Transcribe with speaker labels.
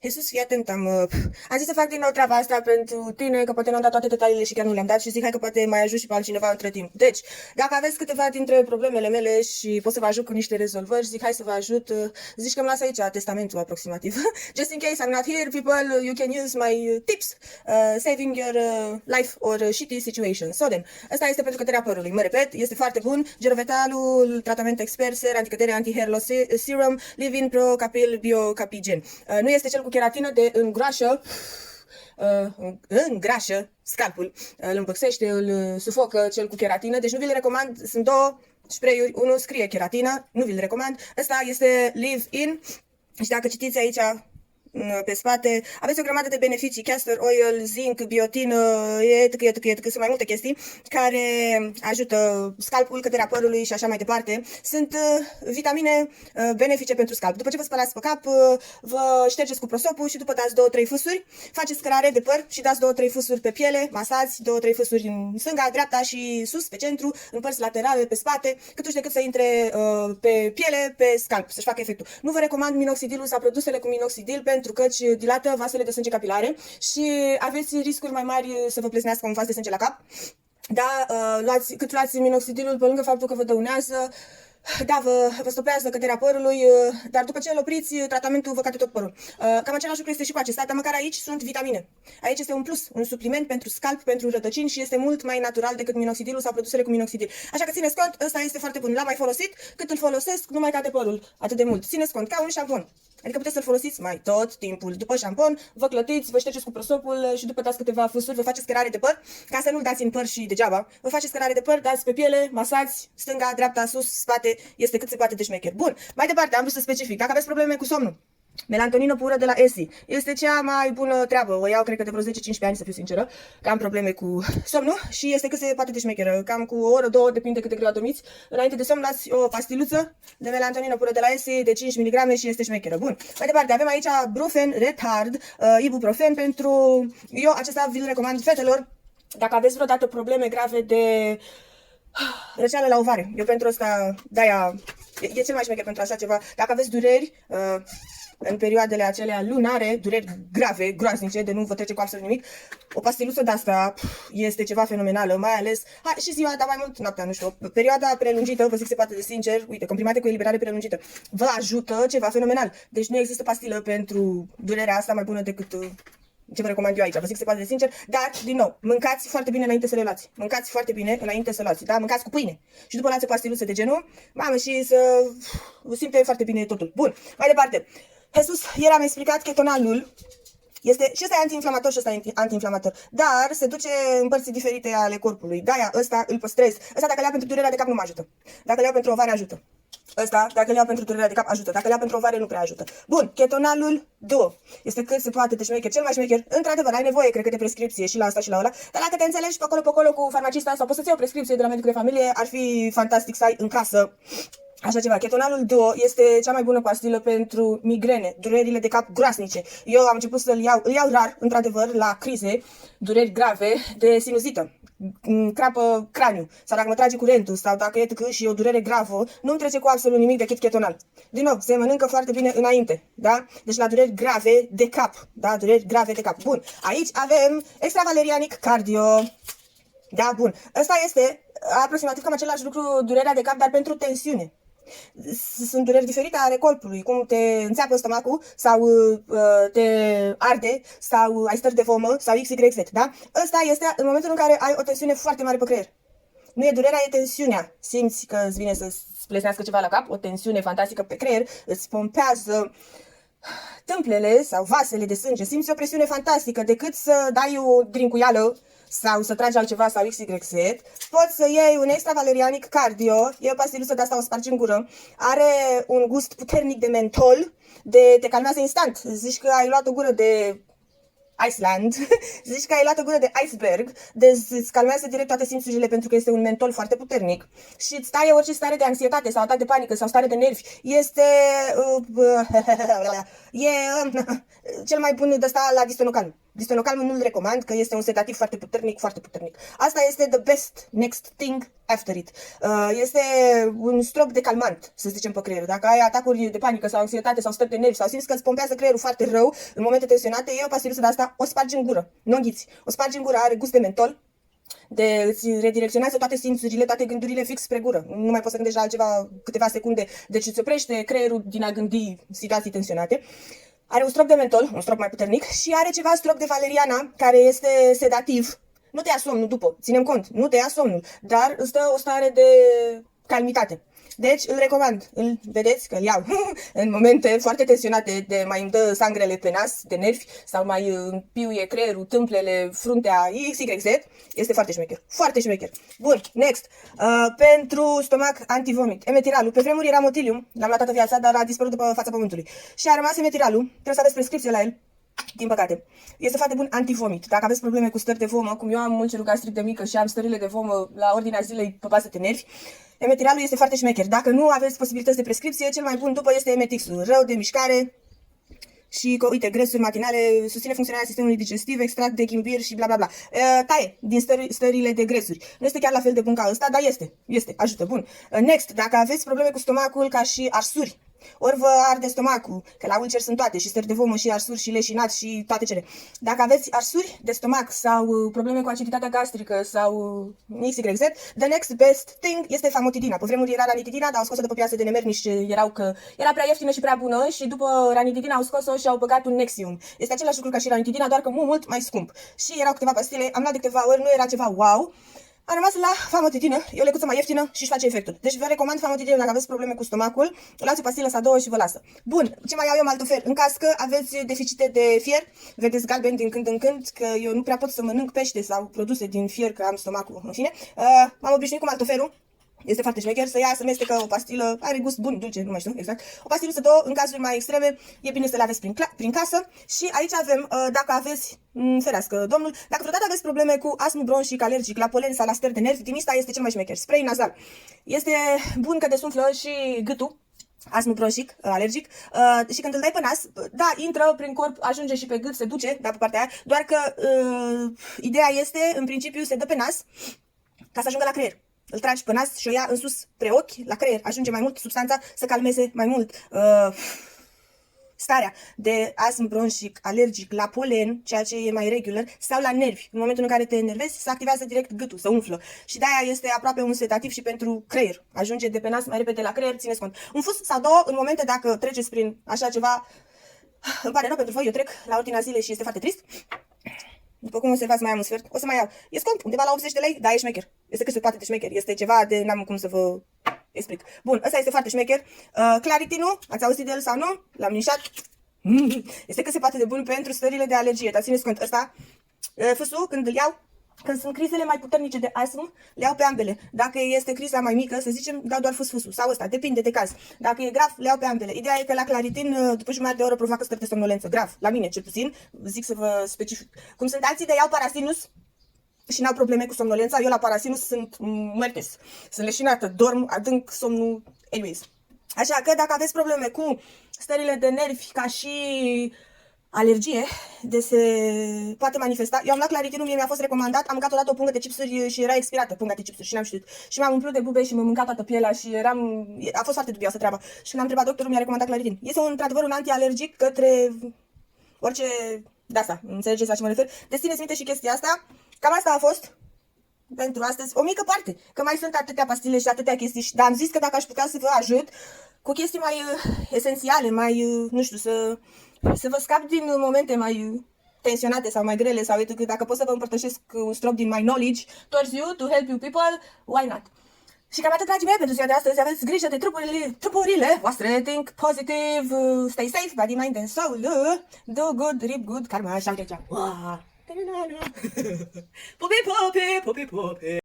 Speaker 1: Jesus, fii atent, am zis să fac din nou treaba asta pentru tine, că poate n-am dat toate detaliile și chiar nu le-am dat și zic hai că poate mai ajut și pe altcineva între timp. Deci, dacă aveți câteva dintre problemele mele și pot să vă ajut cu niște rezolvări, zic hai să vă ajut, zici că îmi las aici testamentul aproximativ. Just in case I'm not here, people, you can use my tips, saving your life or shitty situation. So then, asta este pentru căderea părului. Mă repet, este foarte bun. Gerovetalul, tratament expert, ser, anticădere, anti-hair loss serum, Livin Pro Capil Bio Capigen. Nu este cel cu keratină de îngrașă scalpul, îl împăxește, îl sufocă cel cu keratină, deci nu vi-l recomand, sunt două spray-uri, unul scrie keratină, nu vi-l recomand, ăsta este Live-In și dacă citiți aici pe spate, aveți o grămadă de beneficii, castor oil, zinc, biotin, sunt mai multe chestii care ajută scalpul, căderea părului și așa mai departe. Sunt vitamine benefice pentru scalp. După ce vă spălați pe cap, vă ștergeți cu prosopul și după dați 2-3 fusuri, faceți cărare de păr și dați 2-3 fusuri pe piele, masați 2-3 fusuri în stânga, dreapta și sus, pe centru, în părți laterale, pe spate, câtuși decât să intre pe piele, pe scalp, să-și facă efectul. Nu vă recomand minoxidilul sau produsele cu minoxidil pentru că dilată vasele de sânge capilare și aveți riscuri mai mari să vă plesnească un vas de sânge la cap. Da, cât luați minoxidilul, pe lângă faptul că vă dăunează, da, vă stopează căderea părului, dar după ce îl opriți, tratamentul vă cade tot părul. Cam același lucru este și cu acesta, dar măcar aici sunt vitamine. Aici este un plus, un supliment pentru scalp, pentru rădăcini și este mult mai natural decât minoxidilul sau produsele cu minoxidil. Așa că țineți cont, ăsta este foarte bun. L-am mai folosit, cât îl folosesc, nu mai cade părul atât de mult. Țineți cont, ca un șampon. Adică puteți să-l folosiți mai tot timpul. După șampon, vă clătiți, vă ștergeți cu prosopul și după dați câteva fusuri, vă faceți cărare de păr, ca să nu-l dați în păr și degeaba. Vă faceți cărare de păr, dați pe piele, masați, stânga, dreapta, sus, spate, este cât se poate de șmecher. Bun, mai departe, am vrut să specific. Dacă aveți probleme cu somnul, melatonină pură de la Essie. Este cea mai bună treabă. O iau, cred că de vreo 10-15 ani, să fiu sinceră, că am probleme cu somnul și este cât se poate de șmecheră. Cam cu o oră, două, depinde cât de greu adormiți. Înainte de somn luați o pastiluță de melatonină pură de la Essie de 5 mg și este șmecheră. Bun. Mai departe, avem aici Brufen Retard, ibuprofen pentru... Eu acesta vi-l recomand fetelor dacă aveți vreodată probleme grave de răceală la ovare. Eu pentru asta, de-aia, e cel mai șmecher pentru așa ceva. Dacă aveți dureri în perioadele acelea lunare, dureri grave, groaznice, de nu vă trece cu absolut nimic, o pastiluță de-asta este ceva fenomenală, mai ales și ziua, dar mai mult noaptea, nu știu, perioada prelungită, vă zic se poate de sincer, uite, comprimate cu eliberare prelungită, vă ajută ceva fenomenal. Deci nu există pastilă pentru durerea asta mai bună decât ce vă recomand eu aici, vă zic se poate de sincer, dar, din nou, mâncați foarte bine înainte să le luați. Mâncați foarte bine înainte să luați, da? Mâncați cu pâine. Și după luați o pastiluță de genul, mamă, și să simte foarte bine totul. Bun, mai departe. Jesus, ieri am explicat ketonalul. Și ăsta e antiinflamator și ăsta e antiinflamator. Dar se duce în părți diferite ale corpului. De-aia ăsta îl păstrez. Ăsta dacă le iau pentru durerea de cap nu mă ajută. Dacă le iau pentru ovare ajută. Ăsta, dacă le iau pentru durerea de cap, ajută. Dacă le iau pentru ovare, nu prea ajută. Bun, ketonalul duo. Este cât se poate de șmecher, cel mai șmecher. Într-adevăr, ai nevoie, cred că, de prescripție și la asta și la ăla. Dar dacă te înțelegi pe acolo cu farmacista sau poți să-ți iei o prescripție de la medicul de familie, ar fi fantastic să ai în casă așa ceva. Ketonalul duo este cea mai bună pastilă pentru migrene, durerile de cap groasnice. Eu am început să-l iau, îl iau rar, într-adevăr, la crize, dureri grave de sinuzită. Crapă craniu, sau dacă mă trage curentul, sau dacă e tâcă și e o durere gravă, nu-mi trece cu absolut nimic decât ketonal. Din nou, se mănâncă foarte bine înainte, da? Deci la dureri grave de cap, da? Dureri grave de cap. Bun, aici avem extra valerianic cardio. Da, bun. Ăsta este aproximativ cam același lucru, durerea de cap, dar pentru tensiune. Sunt dureri diferite ale corpului, cum te înțeapă stomacul sau te arde sau ai stări de vomă sau XYZ, da? Ăsta este în momentul în care ai o tensiune foarte mare pe creier. Nu e durerea, e tensiunea. Simți că îți vine să-ți plesnească ceva la cap, o tensiune fantastică pe creier, îți pompează tâmplele sau vasele de sânge, simți o presiune fantastică, decât să dai o drincuială sau să tragi altceva sau XYZ, poți să iei un extra valerianic cardio, e o pastiluță de asta, o spargi în gură, are un gust puternic de mentol, te calmează instant, zici că ai luat o gură de Iceland, zici că ai luat o gură de iceberg, deci îți calmează direct toate simțurile pentru că este un mentol foarte puternic și îți taie orice stare de anxietate sau atac de panică sau stare de nervi. Este cel mai bun de asta la distonocal. Distonocalmul nu-l recomand, că este un sedativ foarte puternic, foarte puternic. Asta este the best next thing after it. Este un strop de calmant, să zicem, pe creier. Dacă ai atacuri de panică sau anxietate sau stări de nervi sau simți că îți pompează creierul foarte rău în momente tensionate, iei o pastiluță de asta, o spargi în gură, nu înghiți. O spargi în gură, are gust de mentol, îți redirecționează toate simțurile, toate gândurile fix spre gură. Nu mai poți să gândești la altceva câteva secunde, deci îți oprește creierul din a gândi situații tensionate. Are un strop de mentol, un strop mai puternic, și are ceva strop de valeriana, care este sedativ. Nu te ia somnul după, ținem cont, nu te ia somnul, dar îți dă o stare de calmitate. Deci îl recomand, îl vedeți că îl iau în momente foarte tensionate, de mai îmi dă sangrele pe nas, de nervi, sau mai împiuie creierul, tâmplele, fruntea, XYZ. Este foarte șmecher, foarte șmecher. Bun, next. Pentru stomac antivomit, emetiralul. Pe vremuri era motilium, l-am luat toată viața, dar a dispărut după fața pământului. Și a rămas emetiralul, trebuie să aveți prescripție la el. Din păcate. Este foarte bun antivomit. Dacă aveți probleme cu stări de vomă, cum eu am ulcerul gastric de mică și am stările de vomă la ordinea zilei pe bază de nervi, emetiralul este foarte șmecher. Dacă nu aveți posibilități de prescripție, cel mai bun după este emetixul. Rău de mișcare și, uite, grăsuri matinale, susține funcționarea sistemului digestiv, extract de ghimbir și bla bla bla. Taie din stările de grăsuri. Nu este chiar la fel de bun ca ăsta, dar este, ajută, bun. Next, dacă aveți probleme cu stomacul ca și arsuri, ori vă arde stomacul, că la ulceri sunt toate, și stări de vomă, și arsuri, și leșinat, și toate cele. Dacă aveți arsuri de stomac sau probleme cu aciditatea gastrică sau XYZ, the next best thing este famotidina. Pe vremuri era ranitidina, dar au scos-o de pe piață de nemernici, erau că era prea ieftină și prea bună, și după ranitidina au scos-o și au băgat un Nexium. Este același lucru ca și ranitidina, doar că mult mai scump. Și erau câteva pastile, am luat de câteva ori, nu era ceva wow. Am rămas la famotidină, e o lecuță mai ieftină și își face efectul. Deci vă recomand famotidină dacă aveți probleme cu stomacul. Luați o pastilă sau două și vă lasă. Bun, ce mai iau eu maltofer? În caz că aveți deficite de fier, vedeți galben din când în când, că eu nu prea pot să mănânc pește sau produse din fier, că am stomacul, în fine. M-am obișnuit cu maltoferul. Este foarte șmecher, să ia, să mestecă o pastilă, are gust bun, dulce, nu mai știu exact. O pastilă să două, în cazuri mai extreme, e bine să le aveți prin casă. Și aici avem, dacă aveți, ferească Domnul, dacă vreodată aveți probleme cu astmul bronșic, alergic, la polen sau la stări de nervi, Dimista este cel mai șmecher. Spray nazal. Este bun că desumflă și gâtul, astmul bronșic, alergic, și când îl dai pe nas, da, intră prin corp, ajunge și pe gât, se duce, da, pe partea aia, doar că ideea este, în principiu, se dă pe nas ca să ajungă la creier. Îl tragi pe nas și o ia în sus, spre ochi, la creier. Ajunge mai mult substanța să calmeze mai mult starea de astm bronșic, alergic, la polen, ceea ce e mai regular, sau la nervi. În momentul în care te enervezi, se activează direct gâtul, să umflă. Și de-aia este aproape un sedativ și pentru creier. Ajunge de pe nas mai repede la creier, țineți cont. Un fus sau două, în momente dacă treceți prin așa ceva, îmi pare rău pentru voi, eu trec la ordinea zilei și este foarte trist. După cum observați, mai am un sfert. O să mai iau. E scump, undeva la 80 de lei, dar e șmecher. Este cât se poate de șmecher. Este ceva de n-am cum să vă explic. Bun, ăsta este foarte șmecher. Claritinul, ați auzit de el sau nu? L-am nișat. Este cât se poate de bun pentru stările de alergie. Dar țineți cont, ăsta, fâsul, când îl iau, când sunt crizele mai puternice de astm, le iau pe ambele. Dacă este criza mai mică, să zicem, dau doar fâsul sau ăsta, depinde de caz. Dacă e grav, le iau pe ambele. Ideea e că la claritin, după jumătate de oră, provoacă stări de somnolență. Grav, la mine cel puțin, zic să vă specific. Cum sunt alții de iau parasinus și n-au probleme cu somnolența, eu la parasinus sunt mărtes. Sunt leșinată, dorm, adânc somnul, anyways. Așa că dacă aveți probleme cu stările de nervi ca și alergie, de se poate manifesta. Eu am luat claritinul, mie mi-a fost recomandat, am mâncat odată o pungă de chipsuri și era expirată punga de chipsuri și n-am știut. Și m-am umplut de bube și m-am mâncat toată pielea și a fost foarte dubioasă treaba. Și când am întrebat doctorul, mi-a recomandat claritin. Este într-adevăr un antialergic către orice de asta, înțelegeți la ce mă refer? Deci țineți minte și chestia asta. Cam asta a fost pentru astăzi, o mică parte, că mai sunt atâtea pastile și atâtea chestii, dar am zis că dacă aș putea să vă ajut cu chestii mai esențiale, mai, nu știu, să vă scap din momente mai tensionate sau mai grele sau dacă pot să vă împărtășesc un strop din my knowledge towards you, to help you people, why not? Și cam atât, dragii mei, pentru ziua de astăzi. Aveți grijă de trupurile voastre, think positive, stay safe, body, mind and soul, do good, reap good, karma, și alte cea. Pope, pope, pope, pope.